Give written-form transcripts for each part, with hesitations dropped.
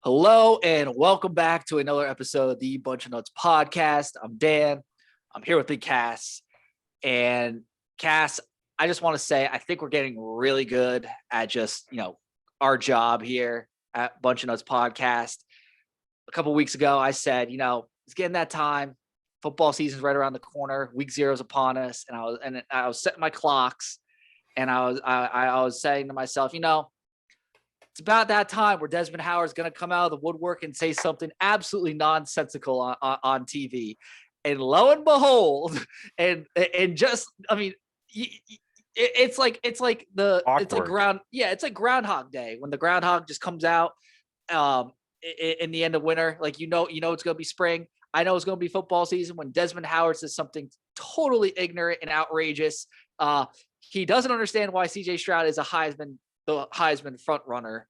Hello and welcome back to another episode of the Bunch of Nuts podcast. I'm Dan. I'm here with Big Cass. And Cass, I just want to say I think we're getting really good at just, our job here at Bunch of Nuts podcast. A couple weeks ago, I said, it's getting that time. Football season's right around the corner. Week 0 is upon us. And I was setting my clocks and I was saying to myself, it's about that time where Desmond Howard is going to come out of the woodwork and say something absolutely nonsensical on TV. And lo and behold, it's like Groundhog Day when the groundhog just comes out in the end of winter. Like, it's going to be spring. I know it's going to be football season when Desmond Howard says something totally ignorant and outrageous. He doesn't understand why CJ Stroud is the Heisman front runner.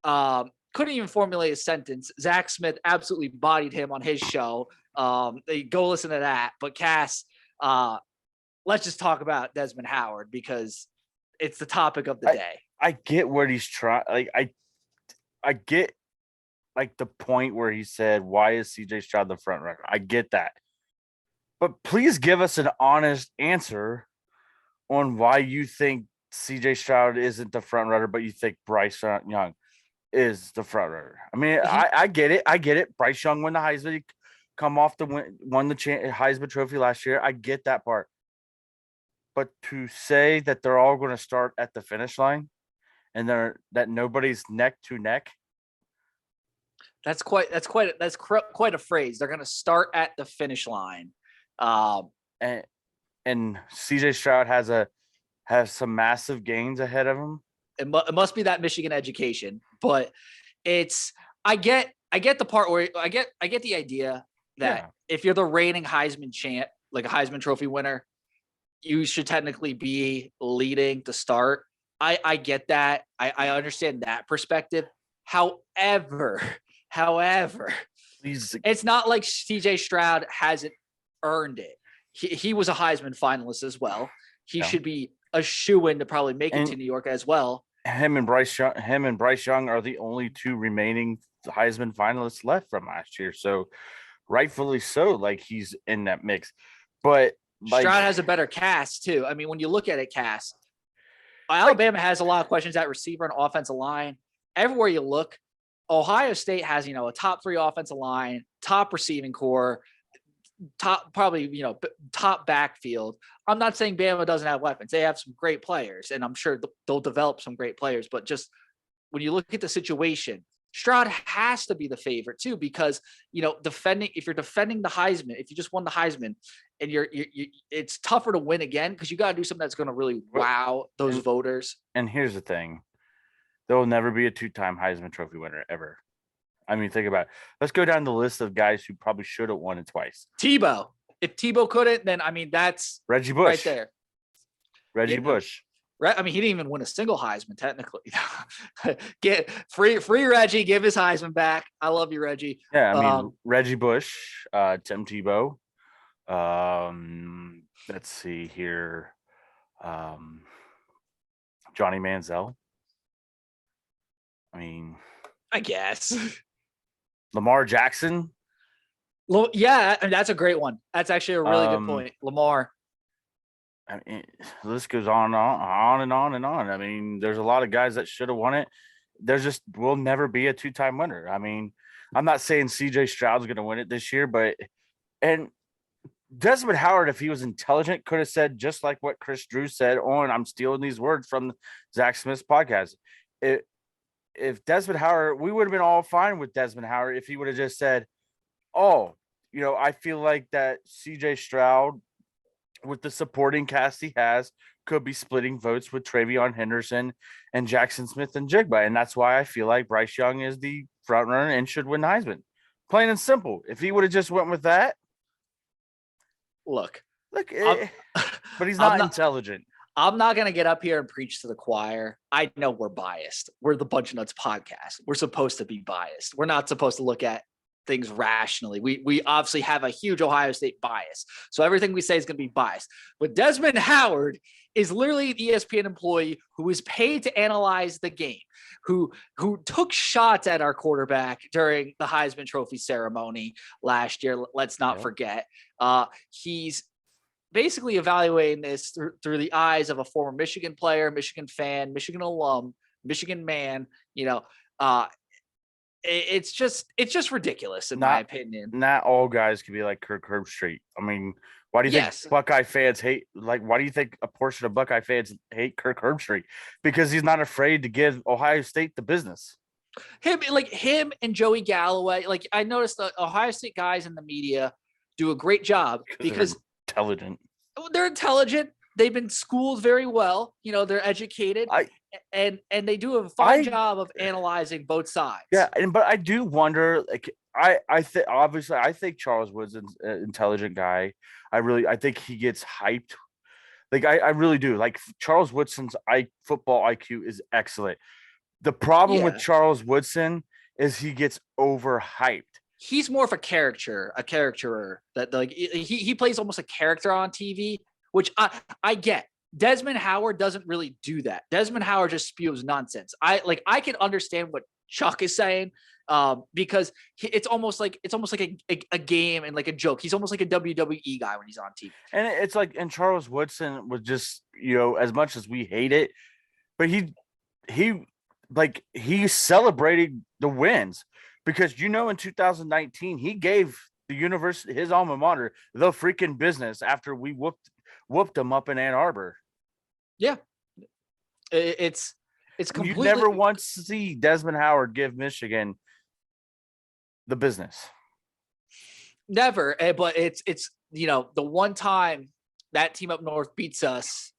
Couldn't even formulate a sentence. Zach Smith absolutely bodied him on his show. Go listen to that. But Cass, let's just talk about Desmond Howard because it's the topic of the day. I get what he's trying. I get the point where he said, "Why is CJ Stroud the front runner?" I get that, but please give us an honest answer on why you think CJ Stroud isn't the front runner, but you think Bryce Young is the front runner. I mean, I get it. Bryce Young won the Heisman. He won the Heisman Trophy last year. I get that part. But to say that they're all going to start at the finish line and that nobody's neck to neck. That's quite a phrase. They're going to start at the finish line. And CJ Stroud has some massive gains ahead of him. It must be that Michigan education, but I get the part where I get the idea that if you're the reigning Heisman champ, like a Heisman Trophy winner, you should technically be leading to start. I get that. I understand that perspective. However, it's not like CJ Stroud hasn't earned it. He was a Heisman finalist as well. He should be a shoo-in to probably make it to New York as well. Him and Bryce Young are the only two remaining Heisman finalists left from last year. So rightfully so, like he's in that mix. But Stroud has a better cast too. I mean, when you look at it, cast, Alabama has a lot of questions at receiver and offensive line. Everywhere you look, Ohio State has, a top 3 offensive line, top receiving core, top backfield. I'm not saying Bama doesn't have weapons. They have some great players, and I'm sure they'll develop some great players. But just when you look at the situation, Stroud has to be the favorite too, because if you're defending the Heisman, if you just won the Heisman, and it's tougher to win again because you got to do something that's going to really wow those voters. And here's the thing: there will never be a 2-time Heisman Trophy winner ever. I mean, think about it. Let's go down the list of guys who probably should have won it twice. Tebow. If Tebow couldn't, then that's Reggie Bush right there. Reggie Bush. Right. I mean, he didn't even win a single Heisman technically. Get free Reggie. Give his Heisman back. I love you, Reggie. Yeah, I mean Reggie Bush, Tim Tebow. Let's see here. Johnny Manziel. I mean, I guess. Lamar Jackson. Well, yeah, that's a great one. That's actually a really good point. Lamar. I mean, the list goes on and on and on. I mean, there's a lot of guys that should have won it. There just will never be a 2-time winner. I mean, I'm not saying CJ Stroud's going to win it this year, and Desmond Howard, if he was intelligent, could have said just like what Chris Drew said I'm stealing these words from Zach Smith's podcast. If Desmond Howard, we would have been all fine with Desmond Howard if he would have just said, I feel like that CJ Stroud, with the supporting cast he has, could be splitting votes with Travion Henderson and Jackson Smith and Jigba. And that's why I feel like Bryce Young is the front runner and should win Heisman. Plain and simple. If he would have just went with that. Look, but he's not intelligent. I'm not going to get up here and preach to the choir. I know we're biased. We're the Bunch of Nuts podcast. We're supposed to be biased. We're not supposed to look at things rationally. We obviously have a huge Ohio State bias. So everything we say is going to be biased. But Desmond Howard is literally an ESPN employee who is paid to analyze the game, who took shots at our quarterback during the Heisman Trophy ceremony last year. Let's not forget. He's basically evaluating this through the eyes of a former Michigan player, Michigan fan, Michigan alum, Michigan man. It's just ridiculous in my opinion. Not all guys can be like Kirk Herbstreit. I mean, why do you think Buckeye fans hate? Like, why do you think a portion of Buckeye fans hate Kirk Herbstreit? Because he's not afraid to give Ohio State the business. Him and Joey Galloway. Like, I noticed the Ohio State guys in the media do a great job because they're intelligent. They've been schooled very well. They're educated. And they do a fine job of analyzing both sides. Yeah, but I do wonder, like, I think Charles Wood's an intelligent guy. I think he gets hyped. Like, I really do. Like, Charles Woodson's football IQ is excellent. The problem with Charles Woodson is he gets overhyped. He's more of a characterer that, like, he plays almost a character on TV, which I get. Desmond Howard doesn't really do that. Desmond Howard just spews nonsense. I can understand what Chuck is saying because it's almost like a game and like a joke. He's almost like a WWE guy when he's on TV. And it's like, and Charles Woodson was just, as much as we hate it, but he celebrated the wins because, in 2019, he gave the university, his alma mater, the freaking business after we whooped them up in Ann Arbor. Yeah. It's completely. You never once see Desmond Howard give Michigan the business. Never. But it's the one time that team up north beats us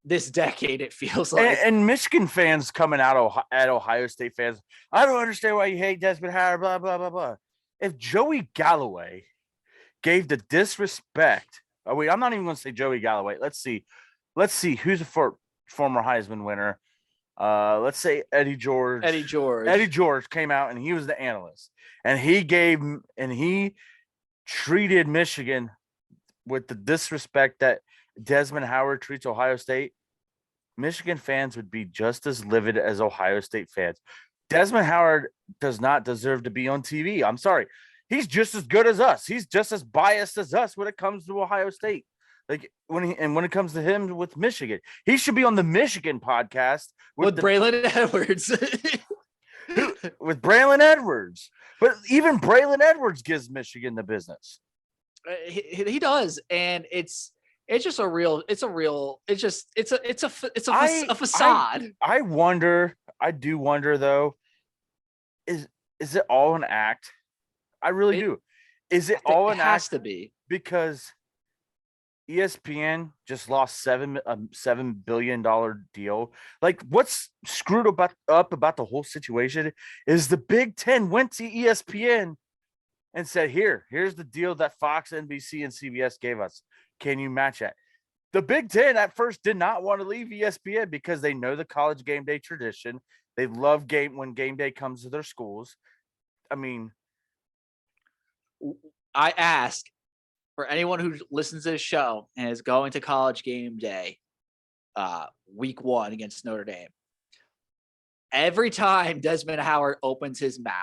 this decade, it feels like. And Michigan fans coming out at Ohio State fans, I don't understand why you hate Desmond Howard, blah, blah, blah, blah. If Joey Galloway gave the disrespect, I'm not even going to say Joey Galloway. Let's see who's a former Heisman winner. Let's say Eddie George. Eddie George came out and he was the analyst, and he treated Michigan with the disrespect that Desmond Howard treats Ohio State. Michigan fans would be just as livid as Ohio State fans. Desmond Howard does not deserve to be on TV. I'm sorry. He's just as good as us. He's just as biased as us when it comes to Ohio State. Like, when it comes to him with Michigan, he should be on the Michigan podcast with Braylon Edwards. With Braylon Edwards. But even Braylon Edwards gives Michigan the business. He does, and it's just a facade. I do wonder though, is it all an act? I really do. Is it all an act? It has to be, because ESPN just lost $7 billion deal. Like, what's screwed up about the whole situation is the Big Ten went to ESPN and said, here's the deal that Fox, NBC, and CBS gave us. Can you match that? The Big Ten at first did not want to leave ESPN because they know the college game day tradition. They love when game day comes to their schools. I mean, I ask for anyone who listens to this show and is going to college game day week 1 against Notre Dame. Every time Desmond Howard opens his mouth,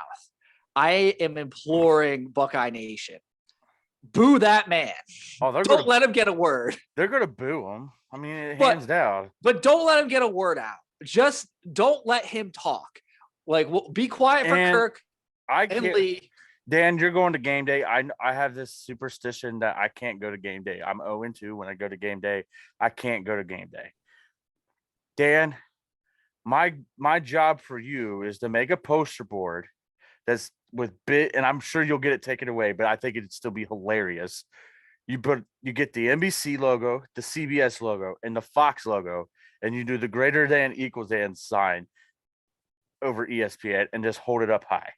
I am imploring Buckeye Nation, boo that man. Don't let him get a word. They're going to boo him. I mean, hands down. But don't let him get a word out. Just don't let him talk. Like, be quiet for Kirk and Lee. Dan, you're going to game day. I have this superstition that I can't go to game day. I'm 0-2 when I go to game day. I can't go to game day. Dan, my job for you is to make a poster board that's with and I'm sure you'll get it taken away, but I think it'd still be hilarious. You get the NBC logo, the CBS logo, and the Fox logo, and you do the greater than equals than sign over ESPN and just hold it up high.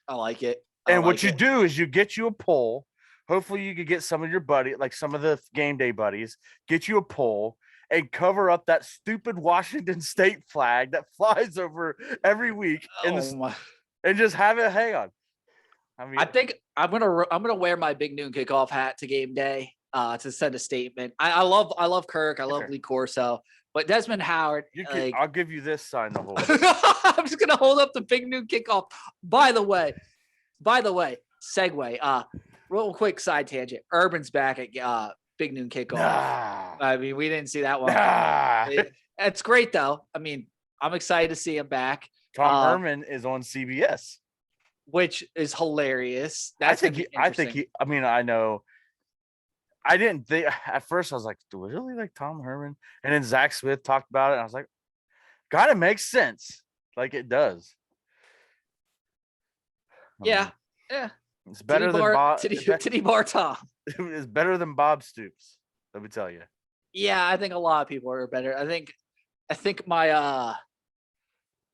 I like it. And what you do is you get you a pole. Hopefully you could get some of your some of the game day buddies, get you a pole and cover up that stupid Washington State flag that flies over every week and just have it hang on. I mean, I think I'm gonna wear my big noon kickoff hat to game day to send a statement. I love Kirk. I love Sure. Lee Corso, but Desmond Howard. I'll give you this sign to hold. I'm just gonna hold up the big noon kickoff. By the way, segue. Real quick side tangent. Urban's back at big noon kickoff. Nah. I mean, we didn't see that one. Nah. It's great though. I mean, I'm excited to see him back. Tom Herman is on CBS, which is hilarious. I mean, I know. I didn't think at first. I was like, "Do we really like Tom Herman?" And then Zach Smith talked about it, and I was like, "God, it makes sense. Like it does." Yeah. It's better than Bob. Titty Bar Tom. It's better than Bob Stoops. Let me tell you. Yeah, I think a lot of people are better. I think my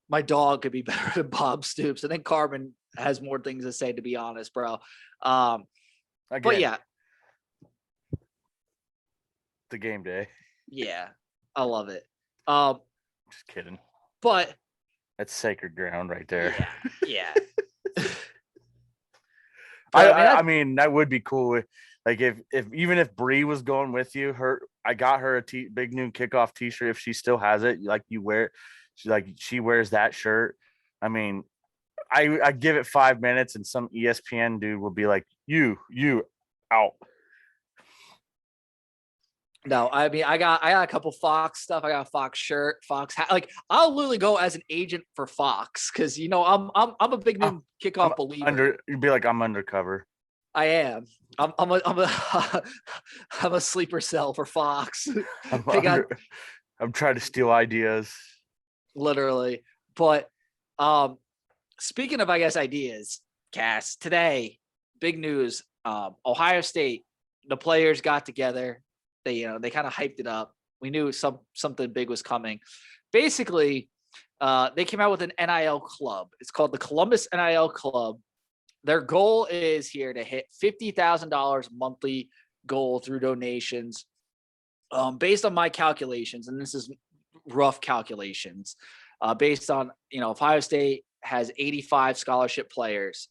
my dog could be better than Bob Stoops. I think Carbon has more things to say, to be honest, bro. But yeah. The game day. Yeah, I love it. Just kidding. But that's sacred ground right there. Yeah. I mean, that would be cool. Like if even if Bree was going with you, I got her a big noon kickoff T-shirt if she still has it. Like you wear, she wears that shirt. I mean, I give it 5 minutes and some ESPN dude will be like, you out. No, I mean, I got a couple Fox stuff. I got a Fox shirt, Fox hat. Like I'll literally go as an agent for Fox because I'm a big noon kickoff believer. You'd be like, I'm undercover. I am. I'm a sleeper cell for Fox. I'm trying to steal ideas. Literally. But speaking of, I guess, ideas, Cass, today, big news. Ohio State, the players got together. They kind of hyped it up. We knew something big was coming. Basically, they came out with an NIL club. It's called the Columbus NIL Club. Their goal is here to hit $50,000 monthly goal through donations. Based on my calculations, and this is rough calculations, based on, Ohio State has 85 scholarship players,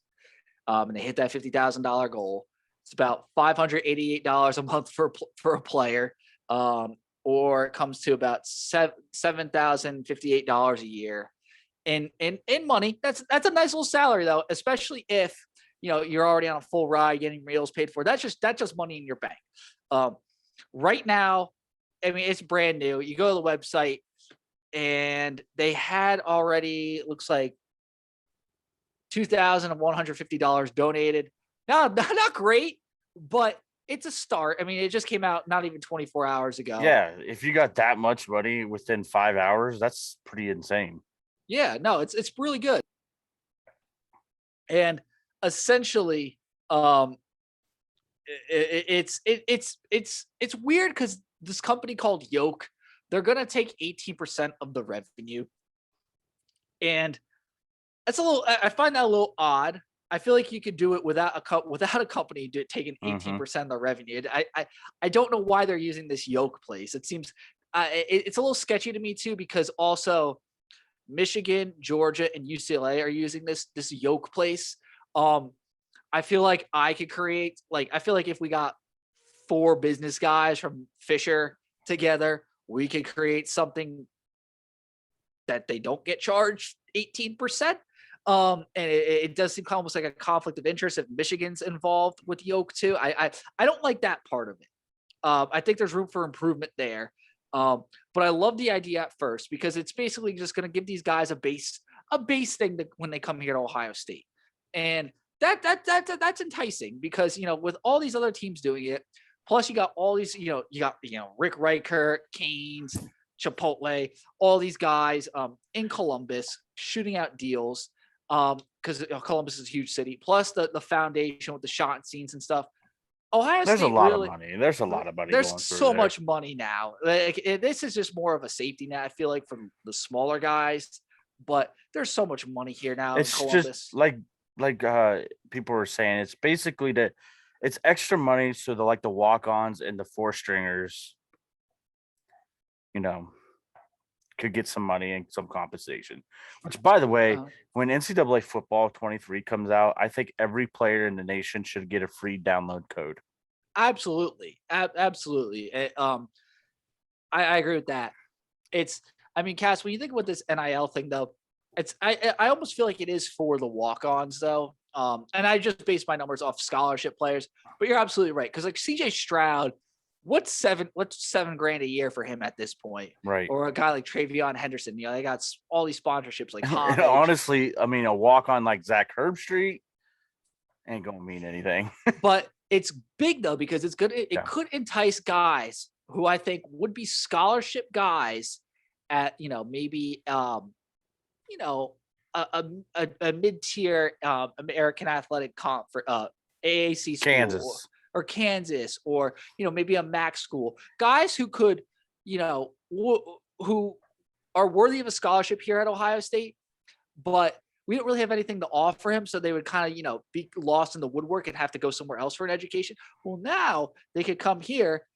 and they hit that $50,000 goal. It's about $588 a month for a player, or it comes to about $7,058 a year. In money, that's a nice little salary though, especially if you're already on a full ride, getting meals paid for. That's just money in your bank. Right now, I mean, it's brand new. You go to the website, and they had already, it looks like, $2,150 donated. Not great, but it's a start. I mean, it just came out not even 24 hours ago. Yeah, if you got that much money within 5 hours, that's pretty insane. Yeah, no, it's really good. And essentially, it's weird because this company called Yoke, they're gonna take 18% of the revenue, and that's I find that a little odd. I feel like you could do it without a company taking 18% of the revenue. I don't know why they're using this Yoke place. It seems it's a little sketchy to me too, because also Michigan, Georgia, and UCLA are using this Yoke place. I feel like I could create, I feel like if we got 4 business guys from Fisher together, we could create something that they don't get charged 18%. And it does seem almost like a conflict of interest if Michigan's involved with Yoke too. I don't like that part of it. I think there's room for improvement there. But I love the idea at first because it's basically just going to give these guys a base thing when they come here to Ohio State. And that's enticing because, with all these other teams doing it, plus you got all these, you got Rick Riker, Canes, Chipotle, all these guys in Columbus shooting out deals. Because Columbus is a huge city, plus the foundation with the shot scenes and stuff. Ohio State, there's a lot of money. There's a lot of money. There's so much money now. This is just more of a safety net, I feel like, from the smaller guys. But there's so much money here now. It's in Columbus. Just like people were saying. It's basically it's extra money so the walk-ons and the 4-stringers, could get some money and some compensation. Which, by the way, when NCAA football 23 comes out, I think every player in the nation should get a free download code. Absolutely. Absolutely. I agree with that. I mean, Cass, when you think about this NIL thing, though, I almost feel like it is for the walk-ons, though. And I just base my numbers off scholarship players, but you're absolutely right. Cause like CJ Stroud, what's 7 grand a year for him at this point? Right. Or a guy like Travion Henderson, they got all these sponsorships like And homage, honestly, I mean, a walk on like Zach Herbstreit ain't gonna mean anything. but it's big though, because it's good. It Yeah. could entice guys who I think would be scholarship guys at, maybe, you know, a mid-tier American Athletic Conference, AAC school, Kansas. or Kansas, or maybe a MAC school. Guys who could, who are worthy of a scholarship here at Ohio State, but we don't really have anything to offer him, so they would kind of be lost in the woodwork and have to go somewhere else for an education. Well, now they could come here.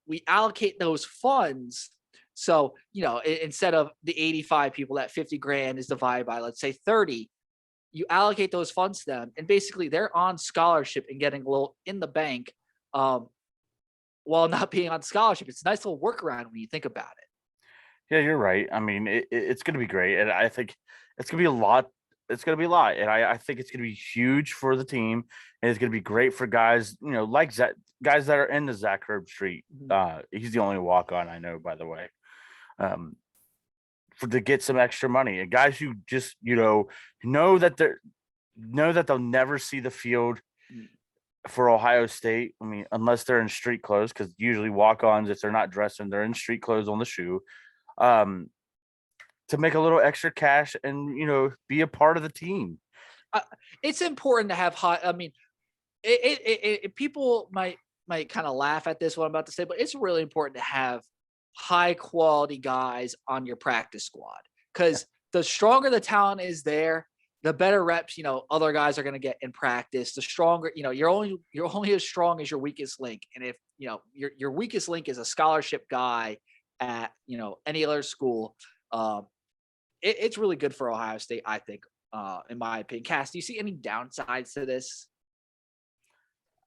We allocate those funds. So, instead of the 85 people, that 50 grand is divided by, let's say, 30, you allocate those funds to them, and basically they're on scholarship and getting a little in the bank, while not being on scholarship. It's a nice little workaround when you think about it. Yeah, you're right. I mean, it's going to be great, and I think it's going to be a lot. It's going to be a lot, and I think it's going to be huge for the team, and it's going to be great for guys, like Zach, guys that are in the Zach Herbstreit. He's the only walk on I know, by the way. To get some extra money, and guys who just know that they'll never see the field for Ohio State. I mean, unless they're in street clothes, because usually walk-ons, if they're not dressing, they're in street clothes on the shoe. To make a little extra cash and be a part of the team. It's important to have high. I mean, people might kind of laugh at this, what I'm about to say, but it's really important to have high quality guys on your practice squad, because the stronger the talent is there, the better reps other guys are going to get in practice. The stronger, you're only as strong as your weakest link. And if your weakest link is a scholarship guy at any other school, it's really good for Ohio State, I think, in my opinion. Cass, do you see any downsides to this?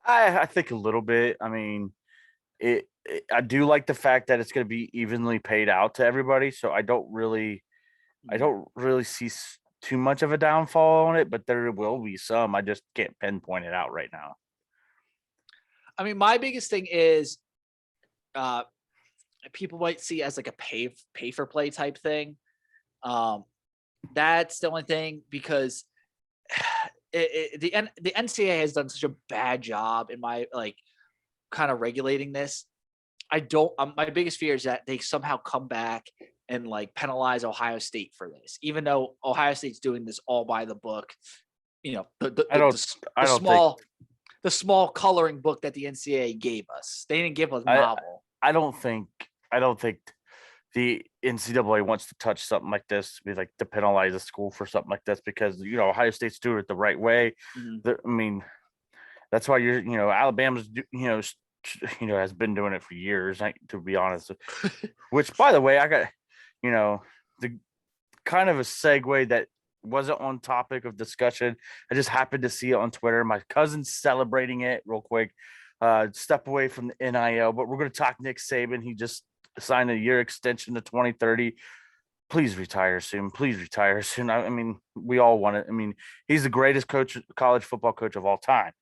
I think a little bit. I mean, I do like the fact that it's going to be evenly paid out to everybody. So I don't really see too much of a downfall on it, but there will be some. I just can't pinpoint it out right now. I mean, my biggest thing is, people might see as like a pay for play type thing. That's the only thing, because the NCAA has done such a bad job in my kind of regulating this. My biggest fear is that they somehow come back and penalize Ohio State for this, even though Ohio State's doing this all by the book. The small coloring book that the NCAA gave us. They didn't give us a novel. I don't think the NCAA wants to touch something like this, to penalize a school for something like this, because Ohio State's doing it the right way. I mean, that's why Alabama's has been doing it for years, to be honest. Which, by the way, I got the kind of a segue that wasn't on topic of discussion. I just happened to see it on Twitter. My cousin's celebrating it real quick. Step away from the NIL, but we're going to talk Nick Saban. He just signed a year extension to 2030. Please retire soon. Please retire soon. I mean, we all want it. I mean, he's the greatest college football coach of all time.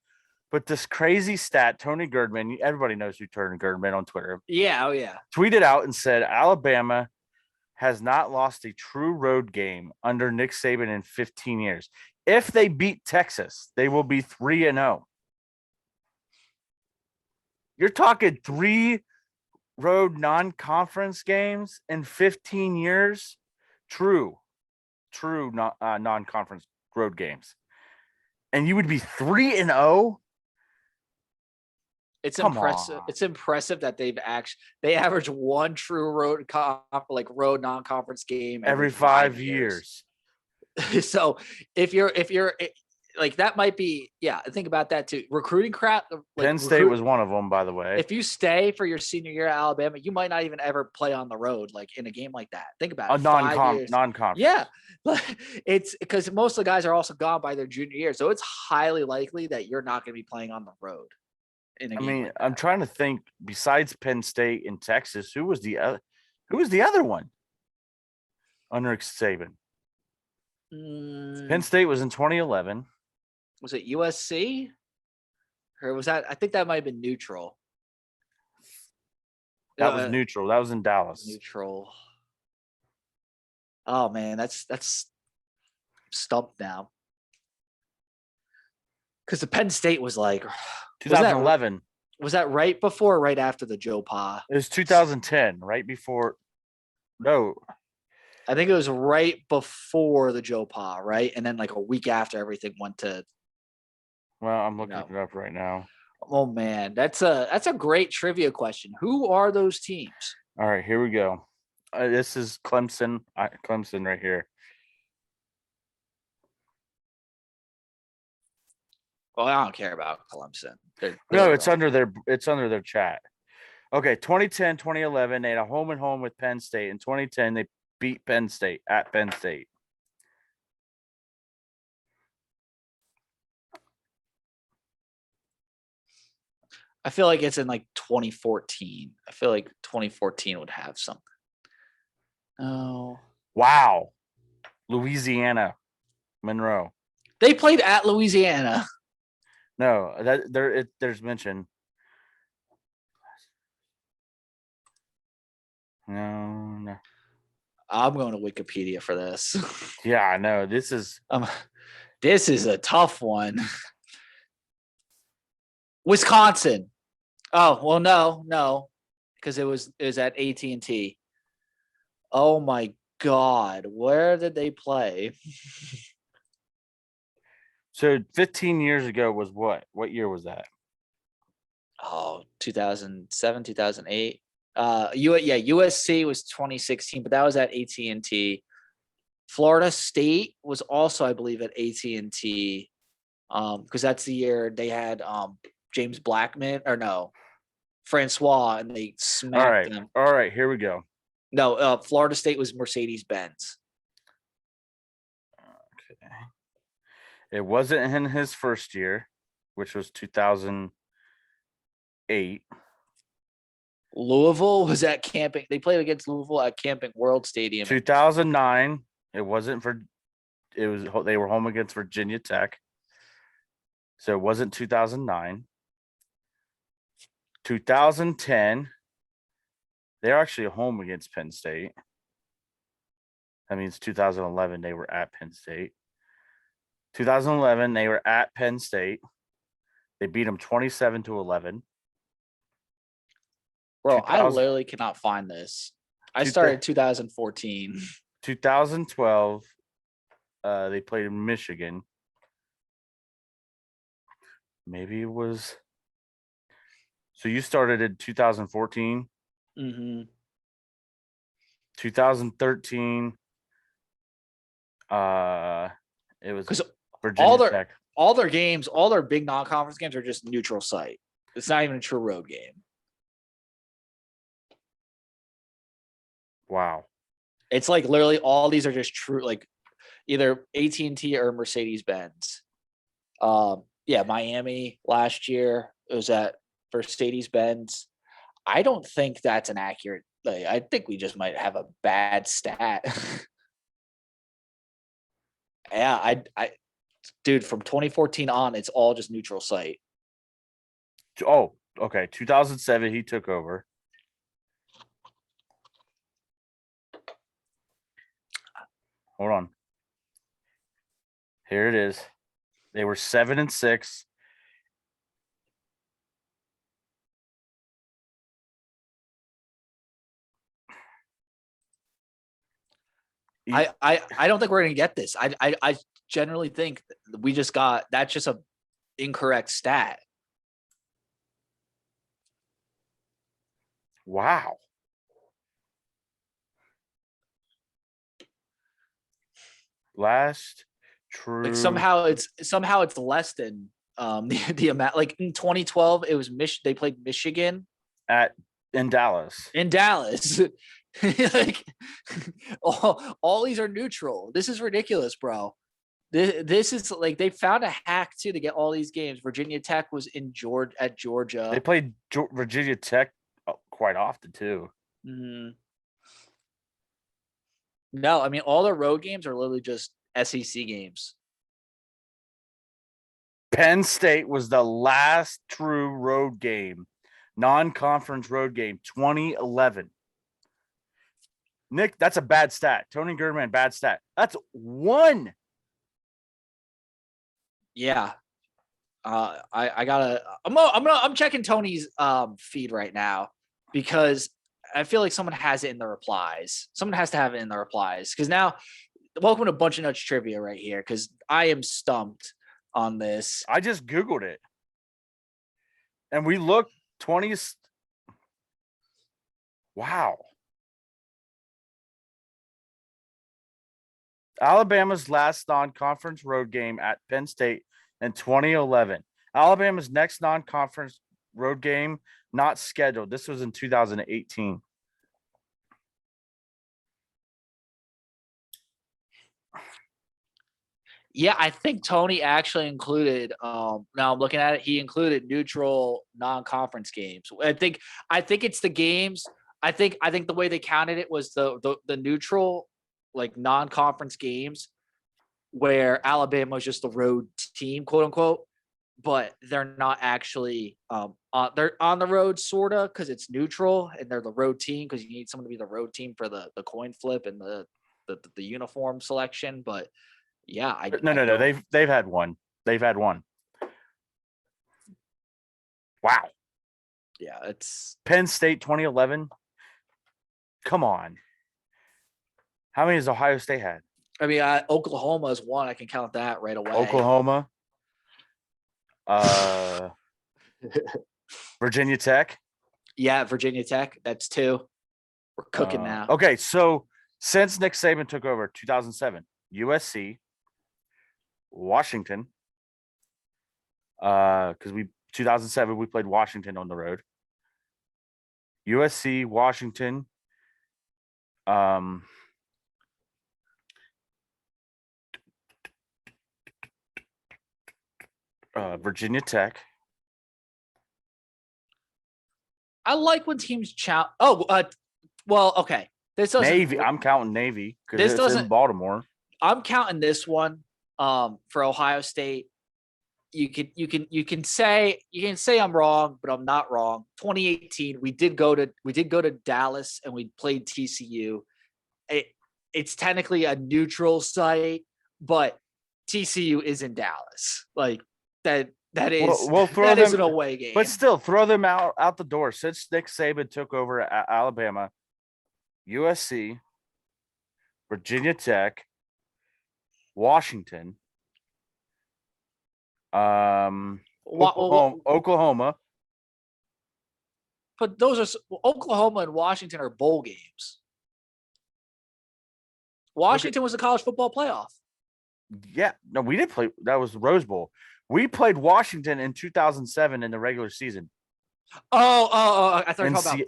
But this crazy stat, Tony Girdman, everybody knows who Tony Girdman on Twitter. Yeah, oh yeah. Tweeted out and said, Alabama has not lost a true road game under Nick Saban in 15 years. If they beat Texas, they will be 3-0. You're talking 3 road non-conference games in 15 years. True non-conference road games. And you would be 3-0. It's impressive. It's impressive that they average 1 true road road non-conference game every 5 years. So if you're that might be, think about that too. Recruiting crap. Penn State was one of them, by the way. If you stay for your senior year at Alabama, you might not even ever play on the road, in a game like that. Think about it. Non-conference. Yeah. It's because most of the guys are also gone by their junior year. So it's highly likely that you're not going to be playing on the road. in a I game mean, like I'm that. trying to think. Besides Penn State and Texas, who was the other one under Saban? Penn Mm, State was in 2011. was it USC or was that? I think that might have been neutral. That was neutral. That was in Dallas. Neutral. Oh man, that's stumped now. Because the Penn State was like, was that 2011. was that right before or right after the Joe Pa? It was 2010, right before. No, I think it was right before the Joe Pa, right? And then like a week after everything went to, well, I'm you looking know. it up right now. Oh man, that's a great trivia question. Who are those teams? All right, here we go. This is Clemson. Clemson right here. Well, I don't care about Clemson. No, it's under their chat. Okay, 2010, 2011, they had a home and home with Penn State. In 2010, they beat Penn State at Penn State. I feel like it's in like 2014. I feel like 2014 would have something. Oh, Wow. Louisiana, Monroe. they played at Louisiana. No, there's mention. No. I'm going to Wikipedia for this. Yeah, I know. This is This is a tough one. Wisconsin. Oh well, no, because it was at AT&T. Oh my God, where did they play? so 15 years ago was what? What year was that? Oh, 2007, 2008. USC was 2016, but that was at AT&T. Florida State was also, I believe, at AT&T. Because that's the year they had James Blackman or no, Francois, and they smacked them. All right, here we go. No, Florida State was Mercedes-Benz. Okay. It wasn't in his first year, which was 2008. Louisville was at Camping. They played against Louisville at Camping World Stadium. 2009. It wasn't for. It was they were home against Virginia Tech. So it wasn't 2009. 2010. They're actually home against Penn State. That means 2011 they were at Penn State. 2011 they were at Penn State. They beat them 27-11. Bro, I literally cannot find this. I started 2014. 2012, they played in Michigan. Maybe it was. So you started in 2014. Mm-hmm. 2013. It was because Virginia Tech. All their games, all their big non-conference games are just neutral site. It's not even a true road game. Wow. It's like literally all these are just true, like either AT&T or Mercedes-Benz. Yeah, Miami last year it was at Mercedes-Benz. I don't think that's an accurate. Like, I think we just might have a bad stat. Yeah, dude, from 2014 on, it's all just neutral site. Oh, okay. 2007, he took over. Hold on. Here it is. They were 7-6. I don't think we're gonna get this. I generally think we just got that's just a incorrect stat. Wow. Last true. Like somehow it's less than the amount. Like in 2012, it was they played Michigan in Dallas. In Dallas. Like all these are neutral. This is ridiculous, bro. This is like they found a hack too to get all these games. Virginia Tech was in They Georgia. played Virginia Tech quite often too. Mhm. No, I mean all the road games are literally just SEC games. Penn State was the last true road game, non-conference road game, 2011. Nick, that's a bad stat. Tony German, bad stat. That's one. Yeah. I gotta. I'm checking Tony's feed right now because I feel like someone has it in the replies. Someone has to have it in the replies because now, welcome to Bunch of Nuts trivia right here because I am stumped on this. I just Googled it. And we looked 20s. Wow. Alabama's last non-conference road game at Penn State in 2011. Alabama's next non-conference road game not scheduled. This was in 2018. Yeah, I think Tony actually included. Now I'm looking at it. He included neutral non-conference games. I think it's the games. I think the way they counted it was the neutral, like non-conference games, where Alabama was just the road team, quote unquote, but they're not actually they're on the road sorta because it's neutral and they're the road team because you need someone to be the road team for the coin flip and the uniform selection, but. Yeah, No. They've had one. They've had one. Wow. Yeah, it's Penn State 2011. Come on. How many has Ohio State had? I mean, Oklahoma is one. I can count that right away. Oklahoma. Virginia Tech. Yeah, Virginia Tech. That's two. We're cooking now. Okay, so since Nick Saban took over 2007, USC, Washington, because 2007 we played Washington on the road. USC, Washington, Virginia Tech. I like when teams challenge. Well, okay. This doesn't. Navy. I'm counting Navy because it's doesn't in Baltimore. I'm counting this one. For Ohio State, you can say I'm wrong, but I'm not wrong. 2018, we did go to Dallas and we played TCU. It's technically a neutral site, but TCU is in Dallas. Like that is that is an away game. But still, throw them out the door. Since Nick Saban took over at Alabama, USC, Virginia Tech, Washington, Oklahoma. But those are Oklahoma and Washington are bowl games. Washington was the college football playoff. Yeah, no, we didn't play. That was the Rose Bowl. We played Washington in 2007 in the regular season. Oh! I thought you were talking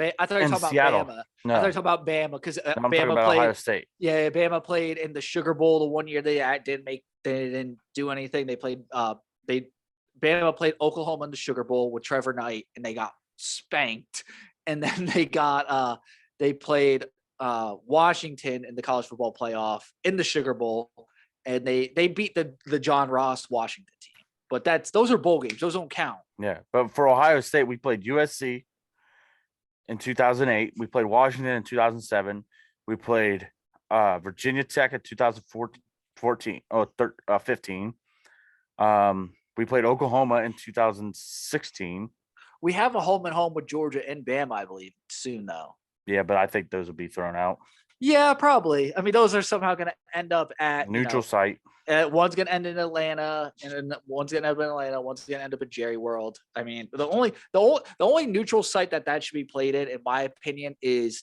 about Seattle. Bama. No. I thought you were talking about Bama because Bama played Ohio State. Yeah, Bama played in the Sugar Bowl the one year they didn't do anything. They played Bama played Oklahoma in the Sugar Bowl with Trevor Knight and they got spanked. And then they played Washington in the college football playoff in the Sugar Bowl and they beat the John Ross Washington team. But those are bowl games. Those don't count. Yeah, but for Ohio State, we played USC in 2008. We played Washington in 2007. We played Virginia Tech in 2015. We played Oklahoma in 2016. We have a home and home with Georgia and Bama, I believe, soon though. Yeah, but I think those will be thrown out. Yeah, probably. I mean, those are somehow going to end up at neutral site. One's going to end in Atlanta, and then one's going to end up in Atlanta. One's going to end up in Jerry World. I mean, the only neutral site that should be played in my opinion, is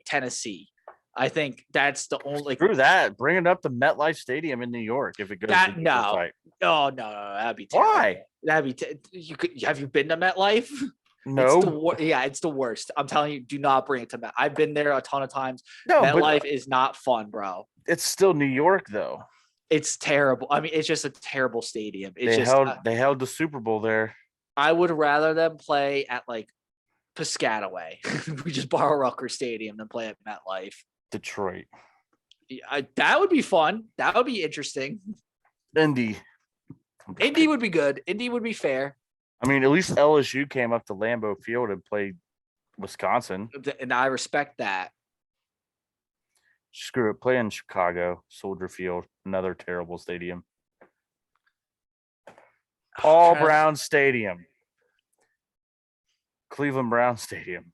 Tennessee. I think that's the only. Screw that. Bring it up to MetLife Stadium in New York if it goes to neutral site. No, that'd be terrible. Why? That'd be. Have you been to MetLife? No. It's the worst. I'm telling you, do not bring it to Met. I've been there a ton of times. No, MetLife is not fun, bro. It's still New York, though. It's terrible. I mean, it's just a terrible stadium. It's They held the Super Bowl there. I would rather them play at like Piscataway. We just borrow Rucker Stadium than play at MetLife. Detroit. That would be fun. That would be interesting. Indy would be good. Indy would be fair. I mean, at least LSU came up to Lambeau Field and played Wisconsin. And I respect that. Screw it. Play in Chicago, Soldier Field, another terrible stadium. Paul Brown Stadium. Cleveland Brown Stadium.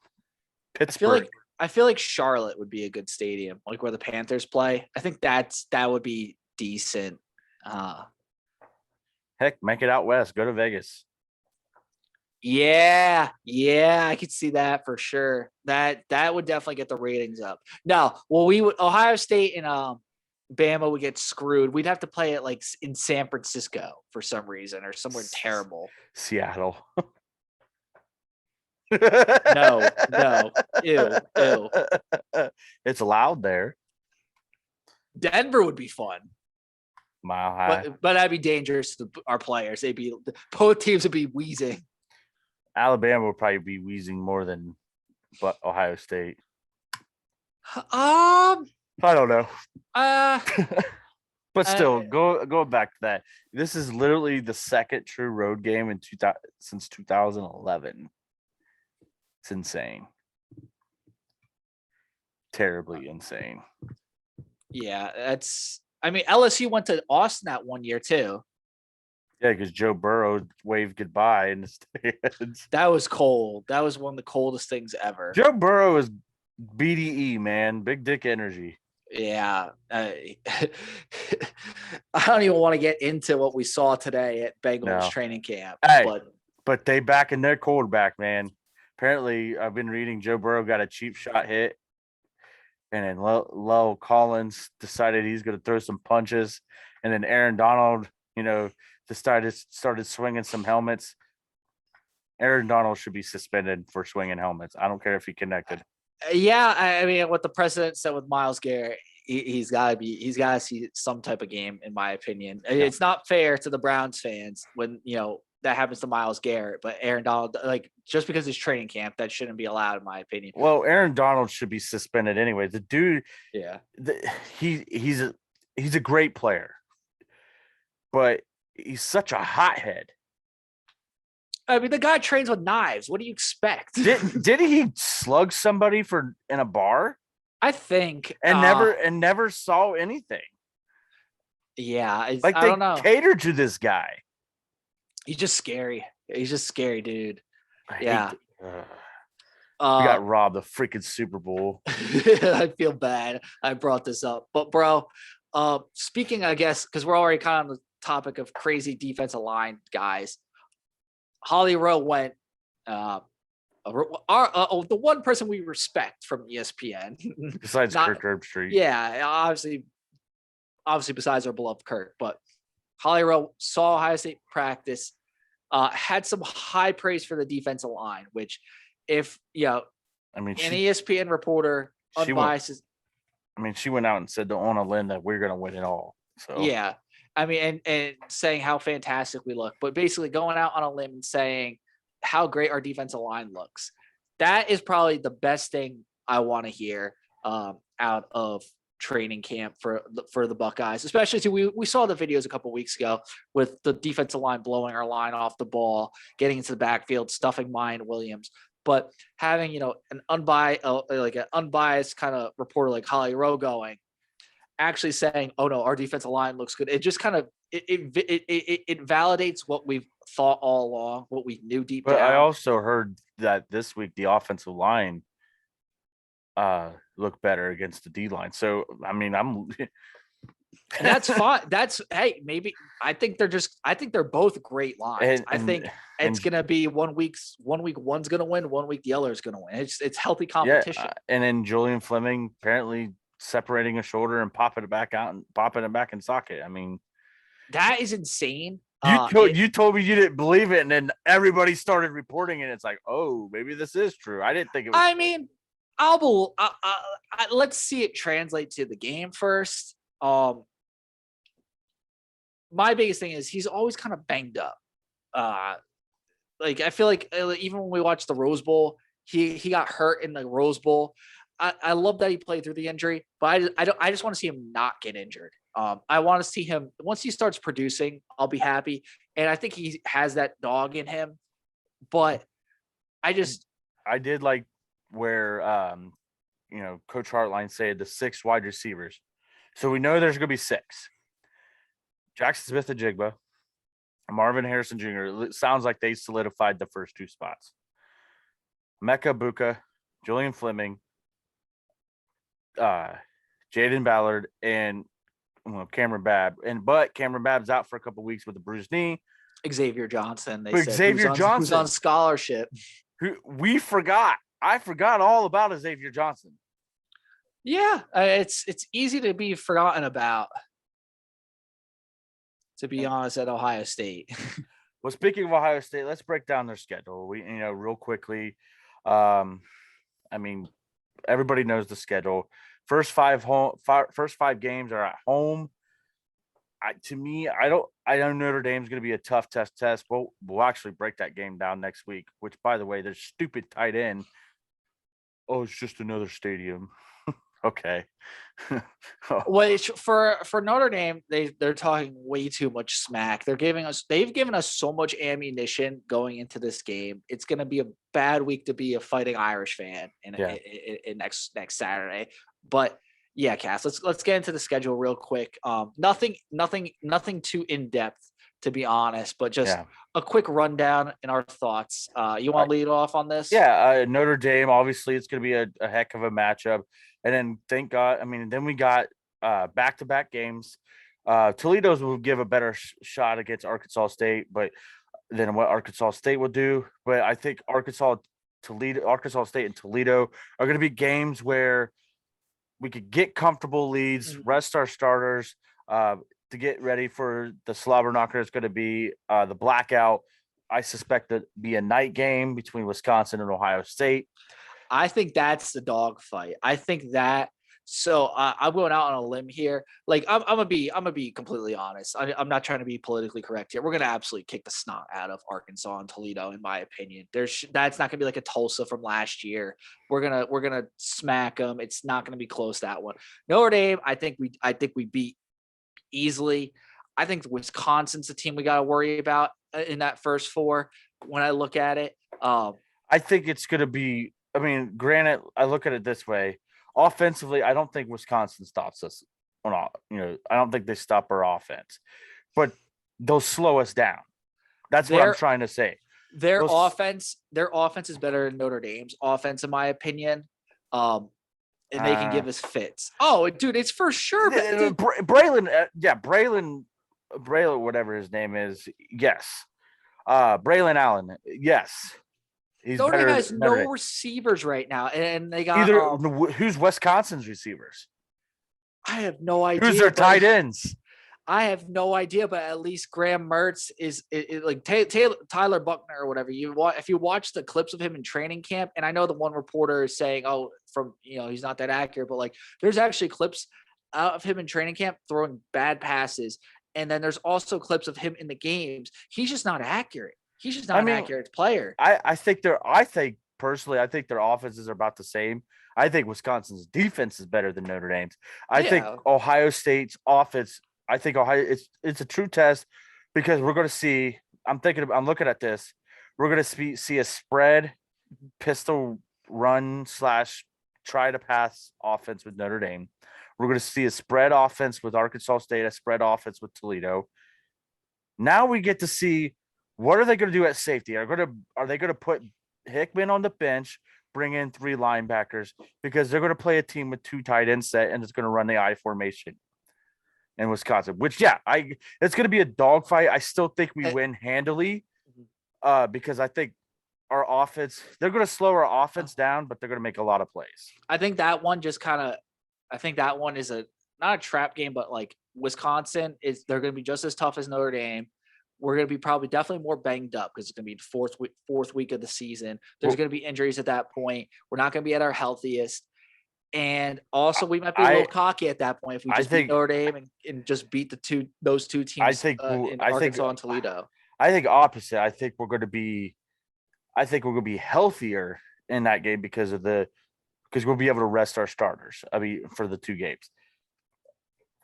Pittsburgh. I feel like Charlotte would be a good stadium, like where the Panthers play. I think that would be decent. Heck, make it out west. Go to Vegas. Yeah, I could see that for sure. That would definitely get the ratings up. No, well, Ohio State and Bama would get screwed. We'd have to play it like in San Francisco for some reason or somewhere terrible. Seattle. No, ew. It's loud there. Denver would be fun. Mile High. But that'd be dangerous to our players. Both teams would be wheezing. Alabama would probably be wheezing more than Ohio State. I don't know. But still, going back to that, this is literally the second true road game since 2011. It's insane. Terribly insane. Yeah, LSU went to Austin that one year too. Yeah, because Joe Burrow waved goodbye in the stands. That was cold. That was one of the coldest things ever. Joe Burrow is BDE, man. Big dick energy. Yeah. I don't even want to get into what we saw today at Bengals training camp. Hey, but they back in their quarterback, man. Apparently, I've been reading Joe Burrow got a cheap shot hit. And then Lowell Collins decided he's going to throw some punches. And then Aaron Donald, started swinging some helmets. Aaron Donald should be suspended for swinging helmets. I don't care if he connected. Yeah, I mean, what the president said with Myles Garrett, he's got to see some type of game, in my opinion. Yeah. It's not fair to the Browns fans when that happens to Myles Garrett, but Aaron Donald, just because it's training camp, that shouldn't be allowed, in my opinion. Well, Aaron Donald should be suspended anyway. The dude, he's a great player, but he's such a hothead. I mean, the guy trains with knives. What do you expect? Did he slug somebody in a bar? I think, and never saw anything. Yeah, I don't know. Catered to this guy. He's just scary. He's just scary, dude. We got robbed the freaking Super Bowl. I feel bad I brought this up. But, bro, speaking, I guess, because we're already kind of on the topic of crazy defensive line guys, Holly Rowe went the one person we respect from ESPN. Besides Kirk Herbstreit. Yeah, obviously besides our beloved Kirk. But Holly Rowe saw Ohio State practice, had some high praise for the defensive line, which an ESPN reporter, unbiased. She went out and said on a limb that we're going to win it all. So yeah, I mean, and saying how fantastic we look, but basically going out on a limb and saying how great our defensive line looks. That is probably the best thing I want to hear out of training camp for the Buckeyes, especially we saw the videos a couple weeks ago with the defensive line blowing our line off the ball, getting into the backfield, stuffing Mayan Williams. But having an unbiased kind of reporter like Holly Rowe going, actually saying, "Oh no, our defensive line looks good." It just kind of it validates what we've thought all along, what we knew deep down. But I also heard that this week the offensive line look better against the D line. So I mean, and that's fine. Maybe I think they're both great lines. I think it's gonna be 1 week one's gonna win, 1 week the other is gonna win. It's healthy competition. Yeah, and then Julian Fleming apparently separating a shoulder and popping it back out and popping it back in socket. I mean, that is insane. You told me you didn't believe it, and then everybody started reporting it. It's like, oh, maybe this is true. I didn't think it was. I mean, let's see it translate to the game first. my biggest thing is he's always kind of banged up. Like I feel like even when we watched the Rose Bowl, he got hurt in the Rose Bowl. I love that he played through the injury, but I just want to see him not get injured. I want to see him once he starts producing, I'll be happy. And I think he has that dog in him, but I did like where Coach Hartline said the 6 wide receivers. So we know there's going to be 6. Jackson Smith-Njigba, Marvin Harrison Jr. It sounds like they solidified the first 2 spots. Mecca Buka, Julian Fleming, Jaden Ballard, and Cameron Babb. But Cameron Babb's out for a couple of weeks with a bruised knee. Xavier Johnson. Who's on scholarship. Who I forgot all about Xavier Johnson. Yeah, it's easy to be forgotten about. To be honest, at Ohio State. Well, speaking of Ohio State, let's break down their schedule. We, real quickly. Everybody knows the schedule. First 5 games are at home. I know Notre Dame's going to be a tough test. We'll actually break that game down next week. Which, by the way, their stupid tight end. Oh, it's just another stadium. Okay. Which for Notre Dame, they're talking way too much smack. They've given us so much ammunition going into this game. It's going to be a bad week to be a Fighting Irish fan in next Saturday. But yeah, Cass, let's get into the schedule real quick. Nothing too in depth, to be honest, but just a quick rundown in our thoughts. You want to lead off on this? Yeah, Notre Dame. Obviously, it's going to be a heck of a matchup. And then thank God, then we got back-to-back games. Toledo's will give a better shot against Arkansas State, but than what Arkansas State will do. But I think Arkansas State and Toledo are going to be games where we could get comfortable leads, rest our starters to get ready for the slobber knocker. It's going to be the blackout. I suspect that be a night game between Wisconsin and Ohio State. I think that's the dog fight. I think that. So I'm going out on a limb here. Like I'm gonna be completely honest. I'm not trying to be politically correct here. We're gonna absolutely kick the snot out of Arkansas and Toledo, in my opinion. That's not gonna be like a Tulsa from last year. We're gonna smack them. It's not gonna be close, that one. Notre Dame, I think we beat easily. I think Wisconsin's the team we got to worry about in that first 4. When I look at it, I think it's gonna be. Granted, I look at it this way. Offensively, I don't think Wisconsin stops us. I don't think they stop our offense. But they'll slow us down. That's what I'm trying to say. Their offense is better than Notre Dame's offense, in my opinion. And they can give us fits. Oh, dude, it's for sure. Braylon, whatever his name is, yes. Braylon Allen, yes. Notre Dame has no receivers right now, and they got who's Wisconsin's receivers? I have no idea. Who's their tight ends? I have no idea, but at least Graham Mertz is like Tyler Buckner or whatever. If you watch the clips of him in training camp, and I know the one reporter is saying, he's not that accurate, but like there's actually clips of him in training camp throwing bad passes, and then there's also clips of him in the games. He's just not accurate. He's just not an accurate player. I think their offenses are about the same. I think Wisconsin's defense is better than Notre Dame's. I think Ohio State's offense. I think it's a true test because we're going to see. I'm looking at this. We're going to see a spread pistol run / try to pass offense with Notre Dame. We're going to see a spread offense with Arkansas State, a spread offense with Toledo. Now we get to see. What are they going to do at safety? Are they going to put Hickman on the bench, bring in 3 linebackers because they're going to play a team with 2 tight end set and it's going to run the I formation in Wisconsin? Which it's going to be a dogfight. I still think we win handily because I think our offense. They're going to slow our offense down, but they're going to make a lot of plays. I think that one is not a trap game, but like Wisconsin they're going to be just as tough as Notre Dame. We're going to be probably definitely more banged up because it's going to be the fourth week of the season. There's going to be injuries at that point. We're not going to be at our healthiest. And also, we might be a little cocky at that point if we just beat Notre Dame and just beat those two teams in Arkansas and Toledo. I think opposite. I think we're going to be healthier in that game because we'll be able to rest our starters. I mean, for the 2 games.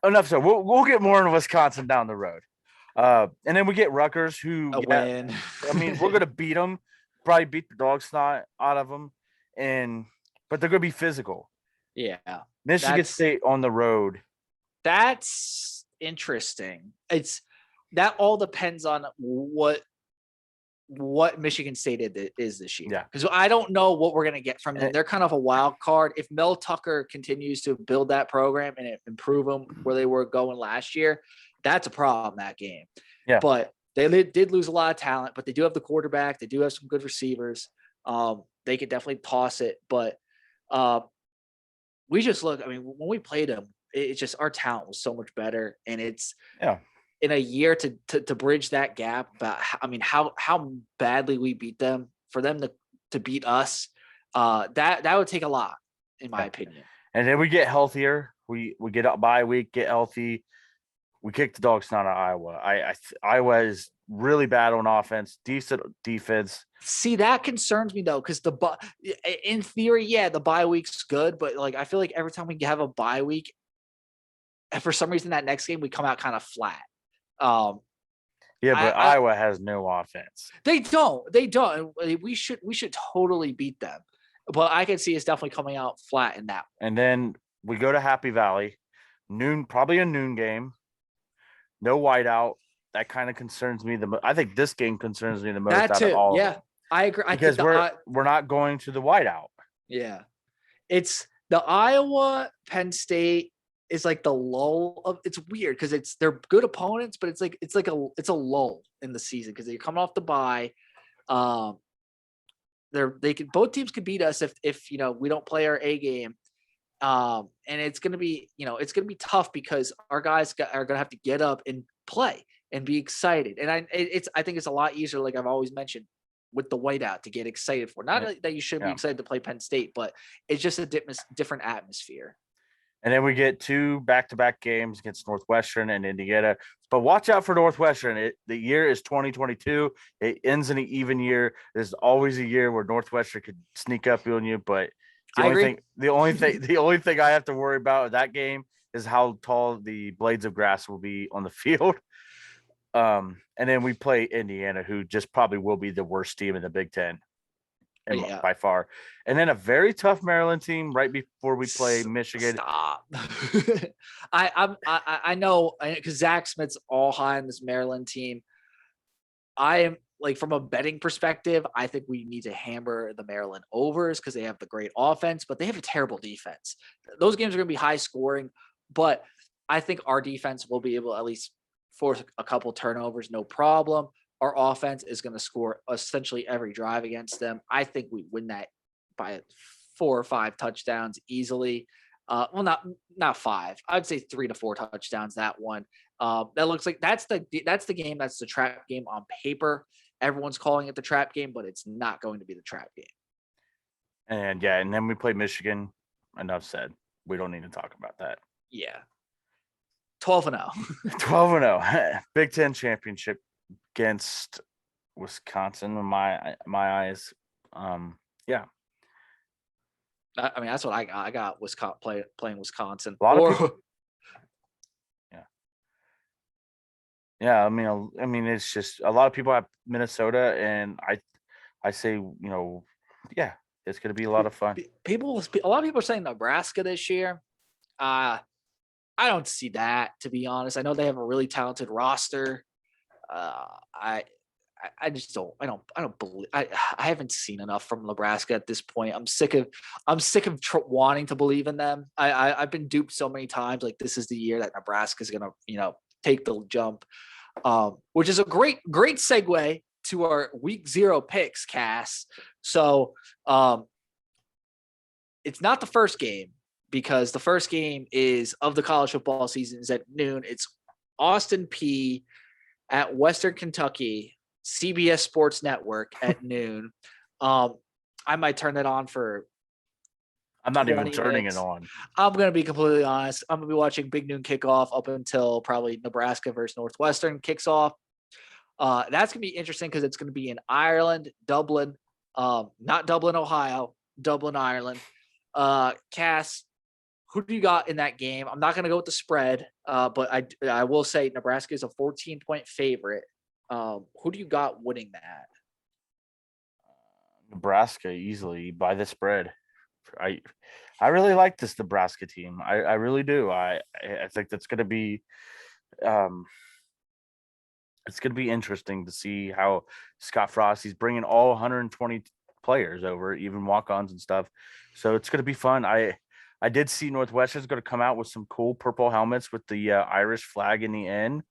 Enough so. We'll get more in Wisconsin down the road. And then we get Rutgers, who win. I mean, we're going to beat them, probably beat the dog snot out of them, but they're going to be physical. Yeah. Michigan State on the road. That's interesting. That all depends on what Michigan State is this year. Yeah. Because I don't know what we're going to get from them. They're kind of a wild card. If Mel Tucker continues to build that program and improve them where they were going last year, that's a problem, that game. Yeah. But they did lose a lot of talent, but they do have the quarterback. They do have some good receivers. They could definitely toss it. But we just look, I mean, when we played them, it's just our talent was so much better. And it's in a year to bridge that gap about, I mean, how badly we beat them, for them to beat us, that would take a lot, in my opinion. And then we get healthier. We get up bye week, get healthy. We kick the dog snot out of Iowa. Iowa is really bad on offense, decent defense. See, that concerns me though, because in theory, the bye week's good, but like I feel like every time we have a bye week, for some reason that next game we come out kind of flat. But Iowa has no offense. They don't. We should totally beat them, but I can see us definitely coming out flat in that. And then we go to Happy Valley, probably a noon game. No whiteout. That kind of concerns me the most. I think this game concerns me the most out of all of them. I agree. Because we're not going to the whiteout. Yeah. It's the Iowa Penn State is like the lull of, it's weird because they're good opponents, but it's a lull in the season because you're coming off the bye. Both teams could beat us if we don't play our A game. And it's going to be tough because our guys are going to have to get up and play and be excited. And I think it's a lot easier, like I've always mentioned, with the whiteout to get excited for. Not that you should be excited to play Penn State, but it's just a different atmosphere. And then we get 2 back-to-back games against Northwestern and Indiana. But watch out for Northwestern. The year is 2022. It ends in an even year. There's always a year where Northwestern could sneak up on you, but the only thing I have to worry about with that game is how tall the blades of grass will be on the field. And then we play Indiana, who just probably will be the worst team in the Big Ten, by far. And then a very tough Maryland team right before we play Michigan. Stop. I know, because Zach Smith's all high on this Maryland team. I am, like, from a betting perspective, I think we need to hammer the Maryland overs because they have the great offense, but they have a terrible defense. Those games are going to be high scoring, but I think our defense will be able to at least force a couple turnovers, no problem. Our offense is going to score essentially every drive against them. I think we win that by 4 or 5 touchdowns easily. Well, not 5. I'd say 3 to 4 touchdowns. That one. That looks like that's the game. That's the trap game on paper. Everyone's calling it the trap game, but it's not going to be the trap game. And then we play Michigan. Enough said. We don't need to talk about that. Yeah. 12-0. 12-0. Big Ten championship against Wisconsin in my eyes. I mean, that's what I got. I got Wisconsin playing Wisconsin. A lot of people. Yeah. I mean, it's just a lot of people have Minnesota, and I say, it's going to be a lot of fun. A lot of people are saying Nebraska this year. I don't see that, to be honest. I know they have a really talented roster. I just don't. I don't believe. I haven't seen enough from Nebraska at this point. I'm sick of wanting to believe in them. I've been duped so many times. Like, this is the year that Nebraska is gonna take the jump, which is a great segue to our week 0 picks, Cass. So it's not the first game, because the first game is of the college football season is at noon. It's Austin Peay at Western Kentucky, CBS Sports Network at noon. I might turn that on for I'm not even 20 turning it minutes. on. I'm going to be completely honest. I'm going to be watching Big Noon kickoff up until probably Nebraska versus Northwestern kicks off. That's going to be interesting because it's going to be in Ireland, Dublin, not Dublin, Ohio, Dublin, Ireland. Cass, who do you got in that game? I'm not going to go with the spread, but I will say Nebraska is a 14-point favorite. Who do you got winning that? Nebraska easily by the spread. I really like this Nebraska team. I really do. I think that's going to be it's going to be interesting to see how Scott Frosty's bringing all 120 players over, even walk-ons and stuff. So it's going to be fun. I did see Northwestern's going to come out with some cool purple helmets with the Irish flag in the end.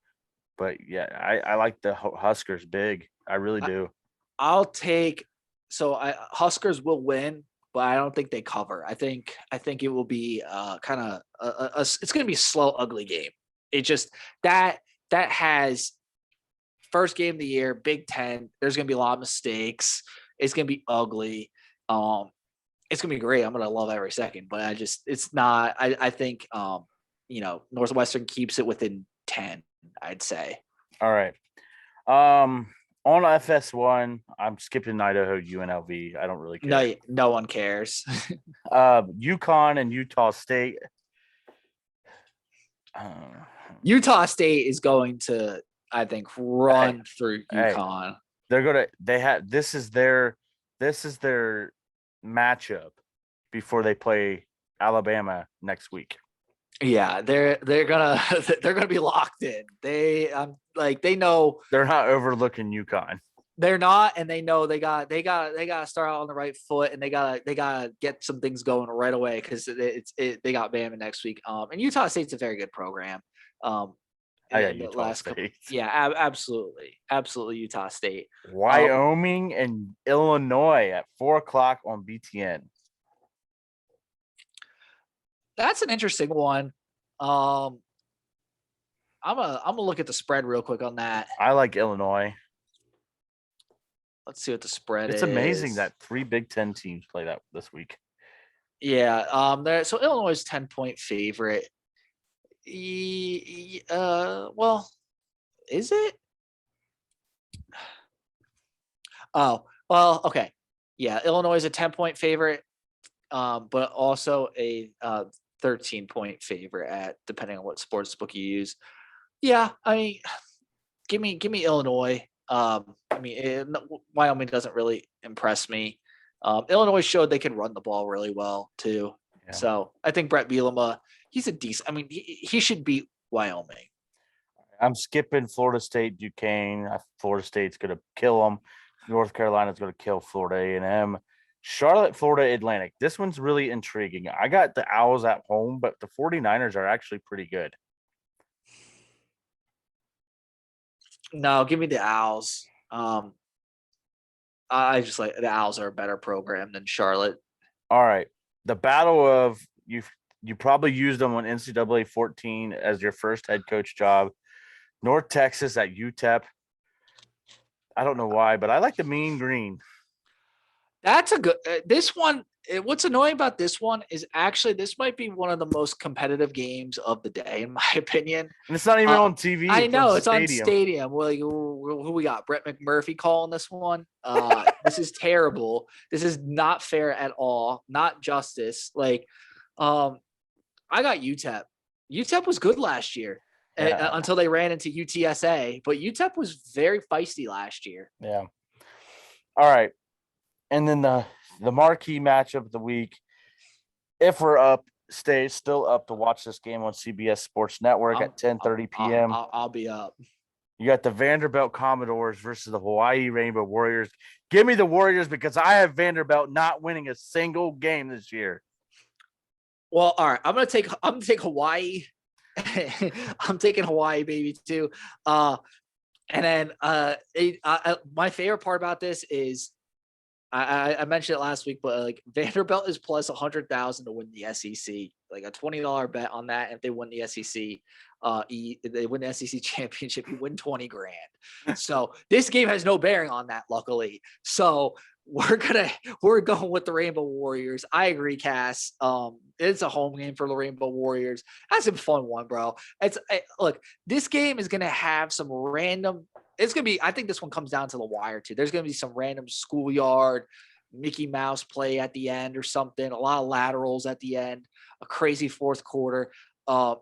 But yeah, I like the Huskers big. I really do. I'll take Huskers will win, but I don't think they cover. I think it will be kind of it's going to be a slow, ugly game. It just that has first game of the year, Big Ten. There's going to be a lot of mistakes. It's going to be ugly. It's going to be great. I'm going to love every second, but it's not. I think Northwestern keeps it within 10. I'd say. All right. On FS1, I'm skipping Idaho UNLV. I don't really care. No one cares. UConn and Utah State. Utah State is going to, I think, run through UConn. This is their matchup before they play Alabama next week. Yeah, they're gonna be locked in. They know they're not overlooking UConn. They're not, and they know they got to start out on the right foot, and they gotta get some things going right away because they got Bama next week. And Utah State's a very good program. Utah State. Absolutely Utah State. Wyoming and Illinois at 4:00 on BTN. That's an interesting one. I'm gonna look at the spread real quick on that. I like Illinois. Let's see what the spread is. It's amazing that 3 Big Ten teams play that this week. Yeah. So Illinois is 10-point favorite. Well, is it? Oh, well, okay. Yeah, Illinois is a 10-point favorite, but also a 13-point favorite at depending on what sports book you use. Yeah, I mean, give me Illinois. Wyoming doesn't really impress me. Illinois showed they can run the ball really well too. Yeah. So I think Brett Bielema, he's a decent. I mean, he should beat Wyoming. I'm skipping Florida State, Duquesne. Florida State's going to kill them. North Carolina's going to kill Florida A&M. Charlotte, Florida Atlantic. This one's really intriguing. I got the Owls at home, but the 49ers are actually pretty good. No, give me the Owls. I just like the Owls are a better program than Charlotte. All right. The battle of you probably used them on NCAA 14 as your first head coach job. North Texas at UTEP. I don't know why, but I like the Mean Green. That's a good this one. What's annoying about this one is actually this might be one of the most competitive games of the day, in my opinion. And it's not even on TV. I know it's on Stadium. Well, who we got? Brett McMurphy calling this one. This is terrible. This is not fair at all. Not justice. I got UTEP. UTEP was good last year until they ran into UTSA, but UTEP was very feisty last year. Yeah. All right. And then the marquee matchup of the week, if we're up, stay still up to watch this game on CBS Sports Network at 10:30 p.m. I'll be up. You got the Vanderbilt Commodores versus the Hawaii Rainbow Warriors. Give me the Warriors because I have Vanderbilt not winning a single game this year. Well, all right. I'm gonna take Hawaii. I'm taking Hawaii, baby, too. And then my favorite part about this is I mentioned it last week, but Vanderbilt is plus 100,000 to win the SEC. Like a $20 bet on that. If they win the SEC, they win the SEC championship, you win $20,000. So this game has no bearing on that, luckily. So we're going with the Rainbow Warriors. I agree, Cass. It's a home game for the Rainbow Warriors. That's a fun one, bro. Look, this game is gonna have some random. It's gonna be. I think this one comes down to the wire too. There's gonna be some random schoolyard Mickey Mouse play at the end or something. A lot of laterals at the end. A crazy fourth quarter.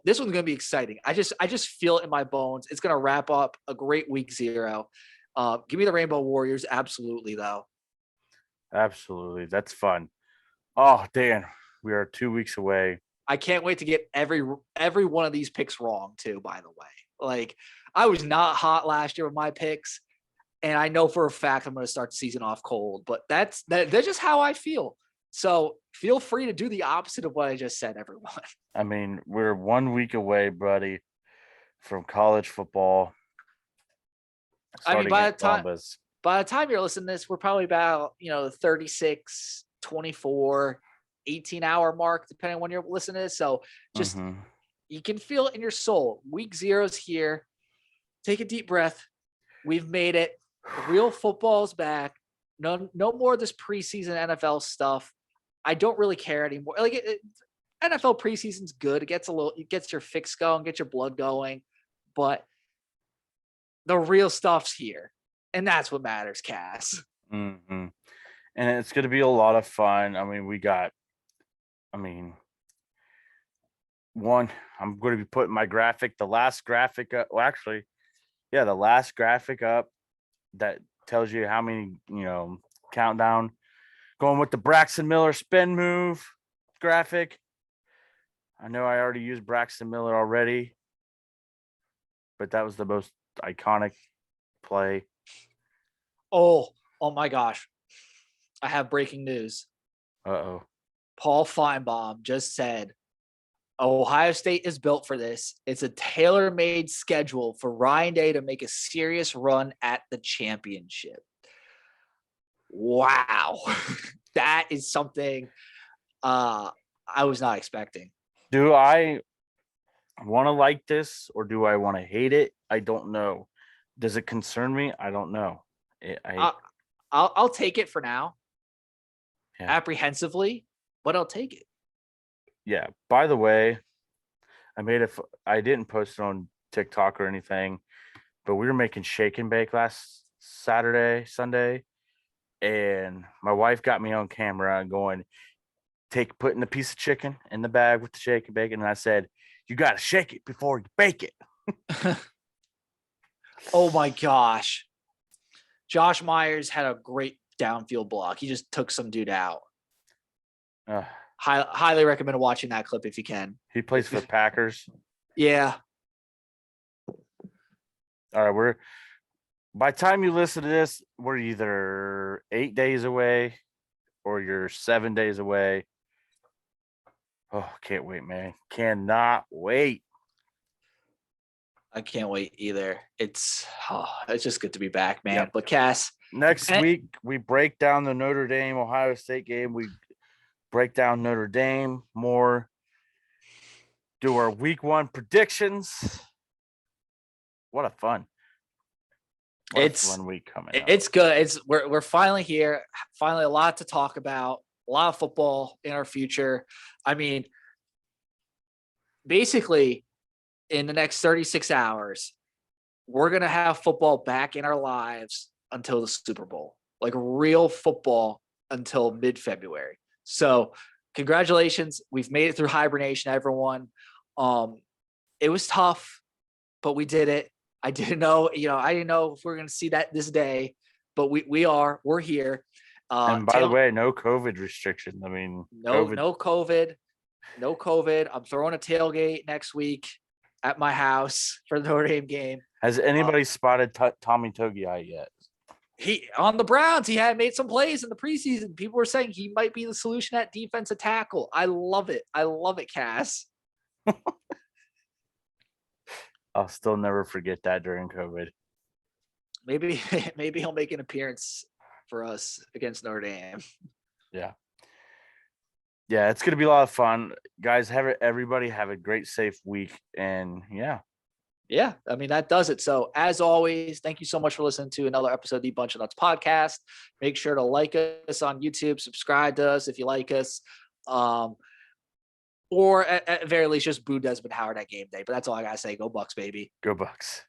This one's gonna be exciting. I just feel it in my bones. It's gonna wrap up a great week 0. Give me the Rainbow Warriors, absolutely though. Absolutely. That's fun. Oh, Dan, we are 2 weeks away. I can't wait to get every one of these picks wrong too, by the way. Like, I was not hot last year with my picks, and I know for a fact I'm going to start the season off cold, but that's just how I feel. So feel free to do the opposite of what I just said, everyone. I mean, we're 1 week away, buddy, from college football. I mean, Starting in Columbus. by the time you're listening to this, we're probably about, 36, 24, 18-hour mark, depending on when you're listening to this. So just you can feel it in your soul. Week 0's here. Take a deep breath. We've made it. Real football's back. No more of this preseason NFL stuff. I don't really care anymore. Like, NFL preseason's good. It gets your fix going, get your blood going, but the real stuff's here. And that's what matters, Cass. Mm-hmm. And it's going to be a lot of fun. I mean, I'm going to be putting my graphic, the last graphic up. Well, actually, yeah, the last graphic up that tells you how many, countdown. Going with the Braxton Miller spin move graphic. I know I already used Braxton Miller already, but that was the most iconic play. Oh my gosh. I have breaking news. Uh-oh. Paul Feinbaum just said, Ohio State is built for this. It's a tailor-made schedule for Ryan Day to make a serious run at the championship. Wow. That is something I was not expecting. Do I want to like this or do I want to hate it? I don't know. Does it concern me? I don't know. I'll take it for now. Yeah. Apprehensively, but I'll take it. Yeah. By the way, I didn't post it on TikTok or anything, but we were making shake and bake last Sunday, and my wife got me on camera and going, putting the piece of chicken in the bag with the shake and bake, and I said, "You got to shake it before you bake it." Oh my gosh. Josh Myers had a great downfield block. He just took some dude out. Highly recommend watching that clip if you can. He plays for the Packers. Yeah. All right, by the time you listen to this, we're either 8 days away or you're 7 days away. Oh, can't wait, man. Cannot wait. I can't wait either. It's just good to be back, man. Yep. But Cass, next week we break down the Notre Dame Ohio State game. We break down Notre Dame more. Do our week 1 predictions. What a fun. It's a fun week coming up. It's good. We're finally here. Finally, a lot to talk about. A lot of football in our future. I mean, basically, in the next 36 hours, we're going to have football back in our lives until the Super Bowl, like real football until mid-February. So congratulations. We've made it through hibernation, everyone. It was tough, but we did it. I didn't know if we're going to see that this day, but we're here. And by the way, no COVID restrictions. I mean, no COVID. I'm throwing a tailgate next week at my house for the Notre Dame game. Has anybody spotted Tommy Togiai yet? He on the Browns. He had made some plays in the preseason. People were saying he might be the solution at defensive tackle. I love it. Cass. I'll still never forget that during COVID. Maybe he'll make an appearance for us against Notre Dame. Yeah. Yeah, it's going to be a lot of fun. Guys, everybody have a great, safe week. And, yeah, Yeah, I mean, that does it. So as always, thank you so much for listening to another episode of the Bunch of Nuts podcast. Make sure to like us on YouTube, subscribe to us if you like us. Or at very least just boo Desmond Howard at game day. But that's all I gotta say. Go Bucks, baby. Go Bucks.